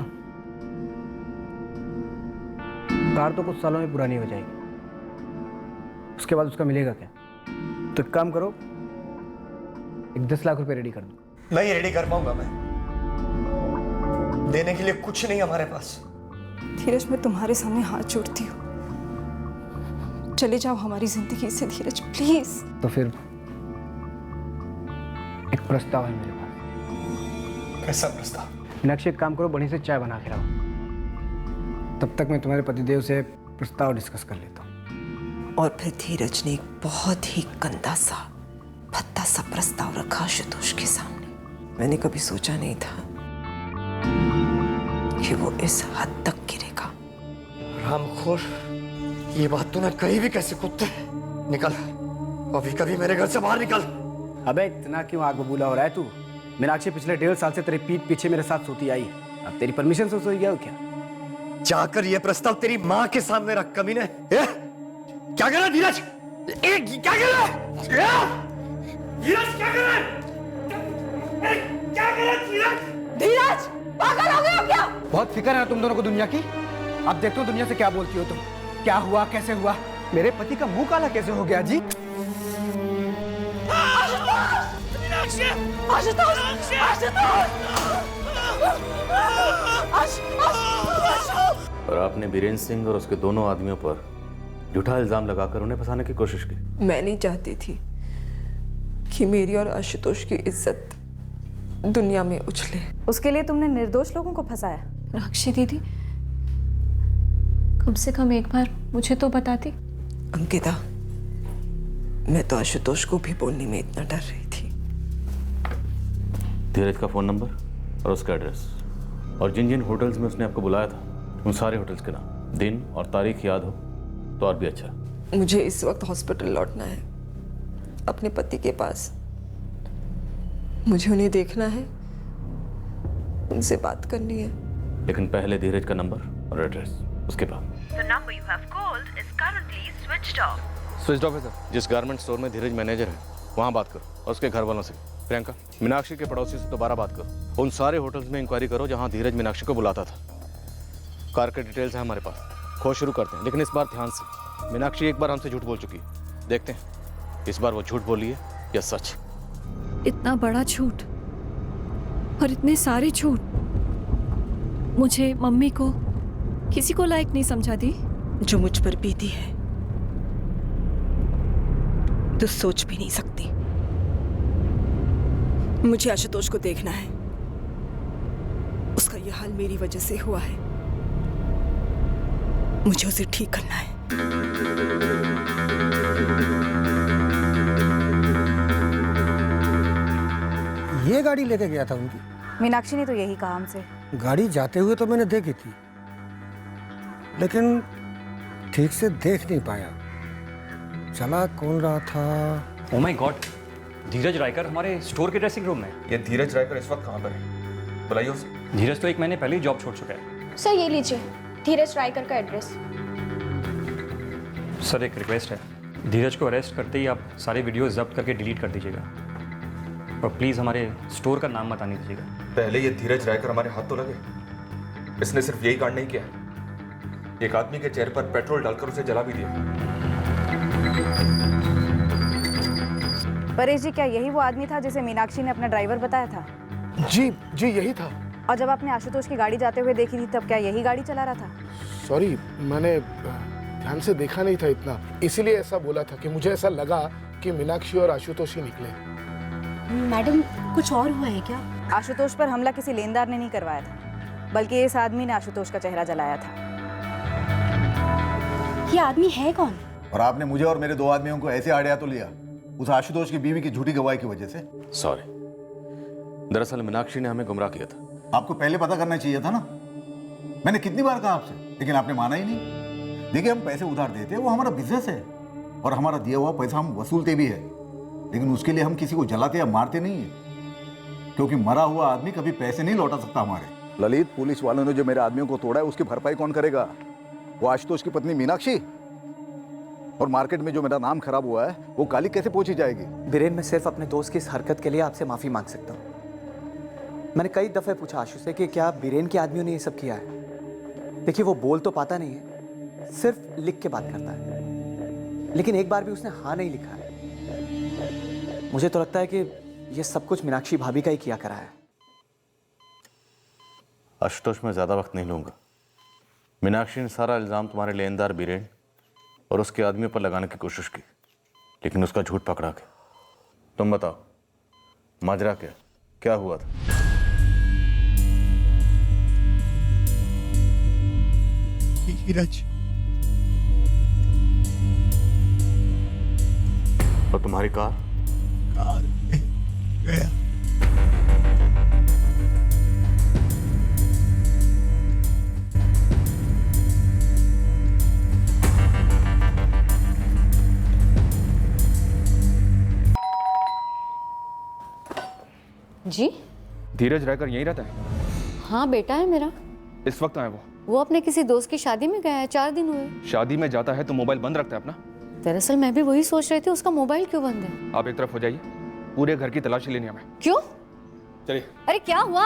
कार तो कुछ सालों में पुरानी हो जाएगी, उसके बाद उसका मिलेगा क्या? तो एक काम करो, एक 10 लाख रुपए रेडी कर दो। नहीं रेडी कर पाऊंगा मैं, देने के लिए कुछ नहीं हमारे पास। धीरज मैं तुम्हारे सामने हाथ जोड़ती हूँ, चले जाओ हमारी जिंदगी से धीरज, प्लीज। तो फिर एक प्रस्ताव है मेरे पास। कैसा प्रस्ताव? मीनाक्षी एक काम करो, बढ़िया से चाय बना के लाओ, तब तक मैं तुम्हारे पतिदेव से प्रस्ताव डिस्कस कर लेता हूँ। और फिर धीरज ने एक बहुत ही गंदा सा, भद्दा सा प्रस्ताव रखा आशुतोष के सामने। मैंने कभी सोचा नहीं था कि वो इस हद तक गिरेगा। रामखोर, ये बात तूने कही भी कैसे? कुत्ते निकल, अभी कभी मेरे घर से बाहर निकल। अबे इतना क्यों आग बबूला हो रहा है तू? मीनाक्षी पिछले 1.5 साल से तेरे पीठ पीछे मेरे साथ सोती आई है, अब तेरी परमिशन से सोई गया हो क्या? जाकर ये प्रस्ताव तेरी माँ के सामने रख कमीने। क्या कर रहा है धीरज? क्या कर रहा है धीरज? क्या कर रहा है? क्या कर रहा है धीरज? धीरज पागल हो गए हो क्या? बहुत फिक्र है ना तुम दोनों को दुनिया की। अब देखते हो दुनिया से क्या बोलती हो तुम। क्या हुआ, कैसे हुआ, मेरे पति का मुंह काला कैसे हो गया जी? और आपने बीरेंद्र सिंह और उसके दोनों आदमियों पर झूठा इल्जाम लगाकर उन्हें फंसाने की कोशिश की। मैं नहीं चाहती थी कि मेरी और आशुतोष की इज्जत दुनिया में उछले। उसके लिए तुमने निर्दोष लोगों को फंसाया? राक्षी दीदी, कम से कम एक बार मुझे तो बताती। अंकिता, मैं तो आशुतोष को भी बोलने में इतना डर रही थी। धीरज का फोन नंबर और उसका एड्रेस, और जिन जिन होटल्स में उसने आपको बुलाया था उन सारे होटल्स के नाम, दिन और तारीख याद हो तो और भी अच्छा। मुझे इस वक्त हॉस्पिटल लौटना है, अपने पति के पास। मुझे उन्हें देखना है, उनसे बात करनी है। लेकिन पहले धीरज का नंबर और एड्रेस, उसके बाद। The number you have called is currently switched off. Switch off है सर। जिस गारमेंट स्टोर में धीरज मैनेजर है वहाँ बात करो, और उसके घर वालों से। प्रियंका, मीनाक्षी के पड़ोसी से दोबारा बात करो। उन सारे होटल्स में इंक्वायरी करो जहाँ धीरज मीनाक्षी को बुलाता था। कार के डिटेल्स हैं हमारे पास, खोज शुरू करते हैं। लेकिन इस बार ध्यान से, मीनाक्षी एक बार हमसे झूठ बोल चुकी है, देखते हैं इस बार वो झूठ बोली है या सच। इतना बड़ा झूठ और इतने सारे झूठ, मुझे, मम्मी को, किसी को लायक नहीं समझा दी। जो मुझ पर बीती है तो सोच भी नहीं सकती। मुझे आशुतोष को देखना है, उसका यह हाल मेरी वजह से हुआ है, मुझे उसे ठीक करना है। ये गाड़ी लेके गया था उनकी? मीनाक्षी ने तो यही कहा हमसे। गाड़ी जाते हुए तो मैंने देखी थी, लेकिन ठीक से देख नहीं पाया। चला कौन रहा था? ओह माय गॉड, धीरज रायकर हमारे स्टोर के ड्रेसिंग रूम में। ये धीरज रायकर इस वक्त कहाँ पर है? बुलाइए उसे। धीरज तो 1 महीने पहले ही जॉब छोड़ चुका है। सर ये लीजिए धीरज रायकर का एड्रेस। सर एक रिक्वेस्ट है, धीरज को अरेस्ट करते ही आप सारे वीडियो जब्त करके डिलीट कर दीजिएगा और प्लीज़ हमारे स्टोर का नाम मत आने दीजिएगा। पहले ये धीरज रायकर हमारे हाथ तो लगे, इसने सिर्फ यही कांड नहीं किया, एक आदमी के चेहरे पर पेट्रोल डालकर उसे जला भी दिया। परेश जी, क्या यही वो आदमी था जिसे मीनाक्षी ने अपना ड्राइवर बताया था? जी जी, यही था। और जब आपने आशुतोष की गाड़ी जाते हुए देखी थी तब क्या यही गाड़ी चला रहा था? सॉरी, मैंने ध्यान से देखा नहीं था इतना, इसीलिए ऐसा बोला था कि मुझे ऐसा लगा कि मीनाक्षी और आशुतोष ही निकले। मैडम, कुछ और हुआ है क्या? आशुतोष पर हमला किसी लेनदार ने नहीं करवाया था, बल्कि इस आदमी ने आशुतोष का चेहरा जलाया था। ये आदमी है कौन? और आपने मुझे और मेरे 2 आदमियों को ऐसे आड़िया तो लिया उस आशुतोष की बीवी की झूठी गवाही की वजह से। सॉरी, दरअसल मीनाक्षी ने हमें गुमराह किया था। आपको पहले पता करना चाहिए था ना। मैंने कितनी बार कहा आपसे, लेकिन आपने माना ही नहीं। देखिए, हम पैसे उधार देते हैं, वो हमारा बिजनेस है और हमारा दिया हुआ पैसा हम वसूलते भी है, लेकिन उसके लिए हम किसी को जलाते या मारते नहीं है, क्योंकि मरा हुआ आदमी कभी पैसे नहीं लौटा सकता हमारे। ललित, पुलिस वालों ने जो मेरे आदमियों को तोड़ा है उसकी भरपाई कौन करेगा? वो आशुतोष की पत्नी मीनाक्षी। और मार्केट में जो मेरा नाम खराब हुआ है वो काली कैसे पहुंची जाएगी? बीरेन, मैं सिर्फ अपने दोस्त की इस हरकत के लिए आपसे माफी मांग सकता हूँ। मैंने कई दफे पूछा आशु से कि क्या बीरेन के आदमियों ने ये सब किया है। देखिए, वो बोल तो पाता नहीं है, सिर्फ लिख के बात करता है, लेकिन एक बार भी उसने हाँ नहीं लिखा है। मुझे तो लगता है कि ये सब कुछ मीनाक्षी भाभी का ही किया करा है। आशुतोष, मैं ज्यादा वक्त नहीं लूंगा। मीनाक्षी ने सारा इल्जाम तुम्हारे लेनदार बीरेन और उसके आदमियों पर लगाने की कोशिश की, लेकिन उसका झूठ पकड़ा के। तुम बताओ, माजरा क्या हुआ था? धीरज और तुम्हारी कार में गया। जी, धीरज रायकर यहीं रहता है? हाँ, बेटा है मेरा। इस वक्त आए वो अपने किसी दोस्त की शादी में गया है, 4 दिन हुए। शादी में जाता है तो मोबाइल बंद रखता है अपना? दरअसल मैं भी वही सोच रही थी, उसका मोबाइल क्यों बंद है। आप एक तरफ हो जाइए, पूरे घर की तलाशी लेनी है हमें। क्यों? चलिए। अरे क्या हुआ?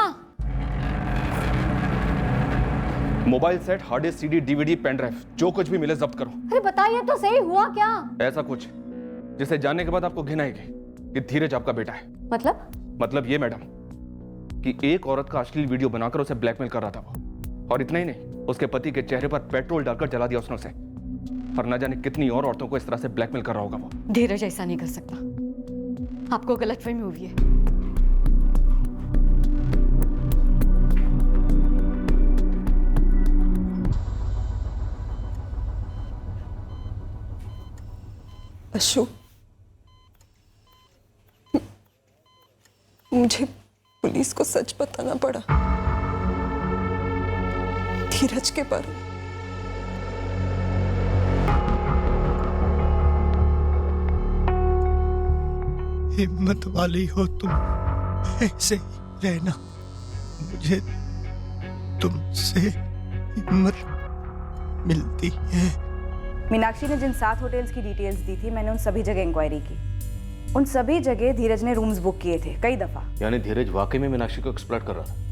Mobile set, hard disk, CD, DVD, pen drive, जो कुछ भी मिले जब्त करो। अरे बताइए तो सही, हुआ क्या? ऐसा कुछ जिसे जानने के बाद आपको घिन आएगी कि धीरज आपका बेटा है। मतलब ये मैडम कि एक औरत का अश्लील वीडियो बनाकर उसे ब्लैकमेल कर रहा था वो, और इतना ही नहीं, उसके पति के चेहरे पर पेट्रोल डालकर जला दिया उसने उसे, और न जाने कितनी और औरतों को इस तरह से ब्लैकमेल कर रहा होगा वो। धीरज ऐसा नहीं कर सकता, आपको गलतफहमी हुई है। अशु, मुझे पुलिस को सच बताना पड़ा धीरज के बारे में। हिम्मत वाली हो तुम, ऐसे ही रहना। मुझे तुमसे हिम्मत मिलती है। मीनाक्षी ने जिन 7 होटल्स की डिटेल्स दी थी, मैंने उन सभी जगह इंक्वायरी की। उन सभी जगह धीरज ने रूम्स बुक किए थे कई दफा। यानी धीरज वाकई में मीनाक्षी को एक्सप्लॉइट कर रहा था।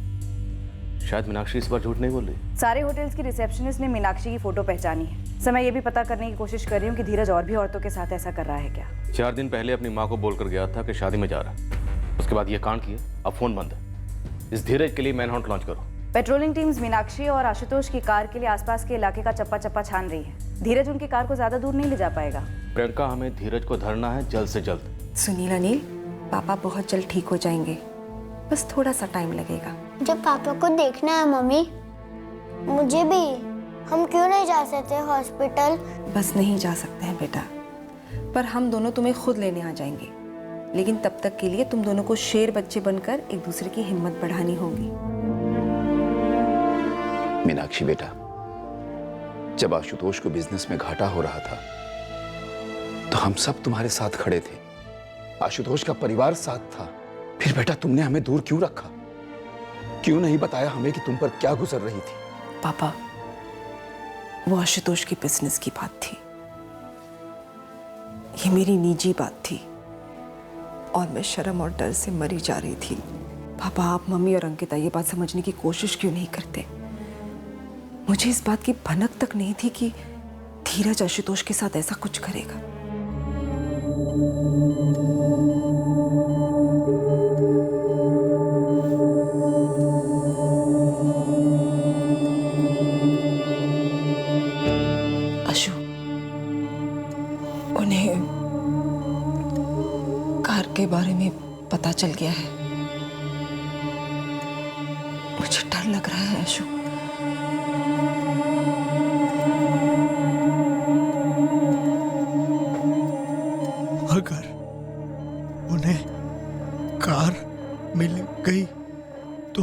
शायद मीनाक्षी इस बार झूठ नहीं बोल रही। सारे होटल्स की रिसेप्शनिस्ट ने मीनाक्षी की फोटो पहचानी है। समय ये भी पता करने की कोशिश कर रही हूँ कि धीरज और भी औरतों के साथ ऐसा कर रहा है क्या। 4 दिन पहले अपनी माँ को बोलकर गया था कि शादी में जा रहा है, उसके बाद ये कांड किया, अब फोन बंद है। इस धीरज के लिए मैनहंट लॉन्च करो। पेट्रोलिंग टीम्स मीनाक्षी और आशुतोष की कार के लिए आसपास के इलाके का चप्पा चप्पा छान रही है। धीरज उनकी कार को ज्यादा दूर नहीं ले जा पाएगा। प्रियंका, हमें धीरज को धरना है जल्द से जल्द। सुनील अनिल, पापा बहुत जल्द ठीक हो जाएंगे, बस थोड़ा सा टाइम लगेगा। जब पापा को देखना है मम्मी, मुझे भी। हम क्यों नहीं जा सकते हॉस्पिटल? बस नहीं जा सकते हैं बेटा, पर हम दोनों तुम्हें खुद लेने आ जाएंगे। लेकिन तब तक के लिए तुम दोनों को शेर बच्चे बनकर एक दूसरे की हिम्मत बढ़ानी होगी। मीनाक्षी बेटा, जब आशुतोष को बिजनेस में घाटा हो रहा था तो हम सब तुम्हारे साथ खड़े थे, आशुतोष का परिवार साथ था। फिर बेटा तुमने हमें दूर क्यों रखा? क्यों नहीं बताया हमें कि तुम पर क्या गुजर रही थी? पापा, वो आशुतोष की बिजनेस की बात थी। ये मेरी निजी बात थी और मैं शर्म और डर से मरी जा रही थी। पापा, आप मम्मी और अंकिता ये बात समझने की कोशिश क्यों नहीं करते? मुझे इस बात की भनक तक नहीं थी कि धीरज आशुतोष के साथ ऐसा कुछ करेगा। अशु, उन्हें कार के बारे में पता चल गया है। मुझे डर लग रहा है अशु। अगर उन्हें कार मिल गई तो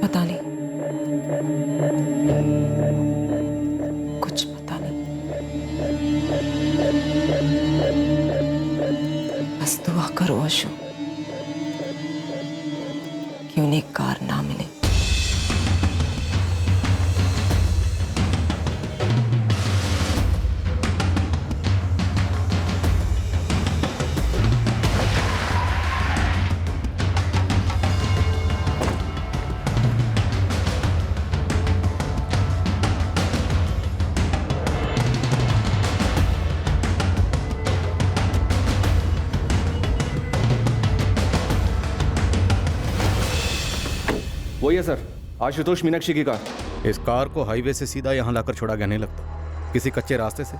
पता नहीं, कुछ पता नहीं। बस दुआ करो अशु कि उन्हें कार ना मिले। वही है सर, आशुतोष मीनाक्षी की कार। इस कार को हाईवे से सीधा यहाँ लाकर छोड़ा गया नहीं लगता, किसी कच्चे रास्ते से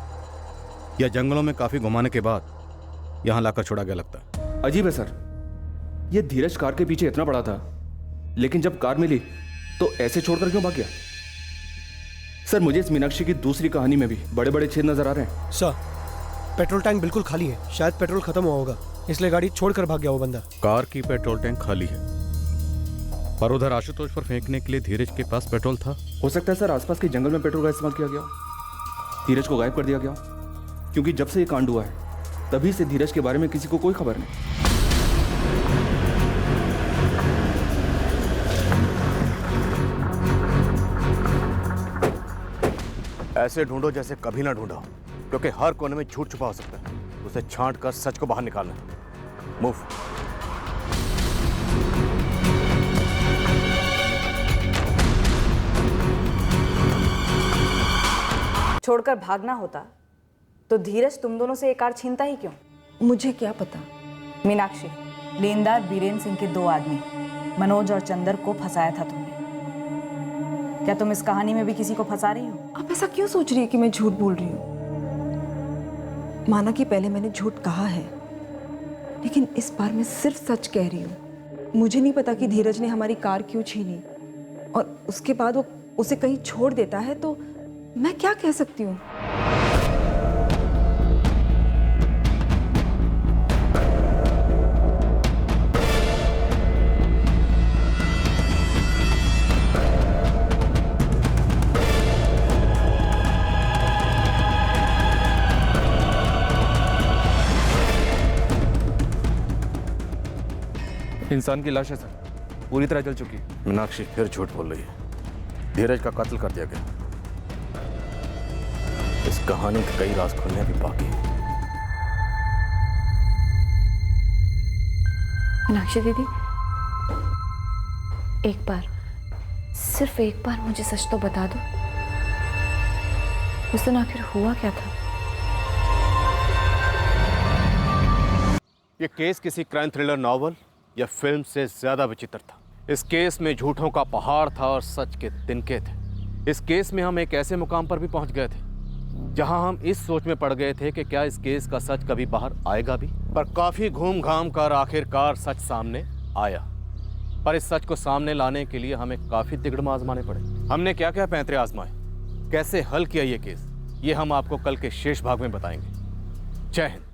या जंगलों में काफी घुमाने के बाद यहाँ लाकर छोड़ा गया लगता। अजीब है सर, ये धीरज कार के पीछे इतना पड़ा था, लेकिन जब कार मिली तो ऐसे छोड़कर क्यों भाग गया? सर, मुझे इस मीनाक्षी की दूसरी कहानी में भी बड़े बड़े छेद नजर आ रहे हैं। सर, पेट्रोल टैंक बिल्कुल खाली है, शायद पेट्रोल खत्म हुआ होगा, इसलिए गाड़ी छोड़कर भाग गया वो बंदा। कार की पेट्रोल टैंक खाली है, पर उधर आशुतोष पर फेंकने के लिए धीरज के पास पेट्रोल था। हो सकता है सर आसपास के जंगल में पेट्रोल का इस्तेमाल किया गया हो, धीरज को गायब कर दिया गया हो, क्योंकि जब से ये कांड हुआ है तभी से धीरज के बारे में किसी को कोई खबर नहीं। ऐसे ढूंढो जैसे कभी ना ढूंढा हो, क्योंकि हर कोने में झूठ छुपा हो सकता है। उसे छांट कर सच को बाहर निकालना। मूव। छोड़कर भागना होता तो धीरज तुम दोनों से एक कार छीनता ही क्यों? मुझे क्या पता। मीनाक्षी, लेनदार बीरेन्द्र सिंह के 2 आदमी मनोज और चंदर को फंसाया था तुमने। क्या तुम इस कहानी में भी किसी को फंसा रही हो? आप ऐसा क्यों सोच रही है कि मैं झूठ बोल रही हूँ? माना कि पहले मैंने झूठ कहा है, लेकिन इस बार मैं सिर्फ सच कह रही हूँ। मुझे नहीं पता कि धीरज ने हमारी कार क्यों छीनी, और उसके बाद वो उसे कहीं छोड़ देता है, तो मैं क्या कह सकती हूँ? इंसान की लाश है सर, पूरी तरह जल चुकी है। मीनाक्षी फिर झूठ बोल रही है। धीरज का कत्ल कर दिया गया। इस कहानी के कई राज खुलने भी बाकी हैं। मीनाक्षी दीदी, एक बार, सिर्फ एक बार मुझे सच तो बता दो, उस दिन आखिर हुआ क्या था? ये केस किसी क्राइम थ्रिलर नॉवल या फिल्म से ज्यादा विचित्र था। इस केस में झूठों का पहाड़ था और सच के तिनके थे। इस केस में हम एक ऐसे मुकाम पर भी पहुंच गए थे जहां हम इस सोच में पड़ गए थे कि क्या इस केस का सच कभी बाहर आएगा भी। पर काफी घूम घाम कर आखिरकार सच सामने आया। पर इस सच को सामने लाने के लिए हमें काफी तिगड़म आजमाने पड़े। हमने क्या क्या पैंतरे आजमाए, कैसे हल किया ये केस, ये हम आपको कल के शेष भाग में बताएंगे। जय हिंद।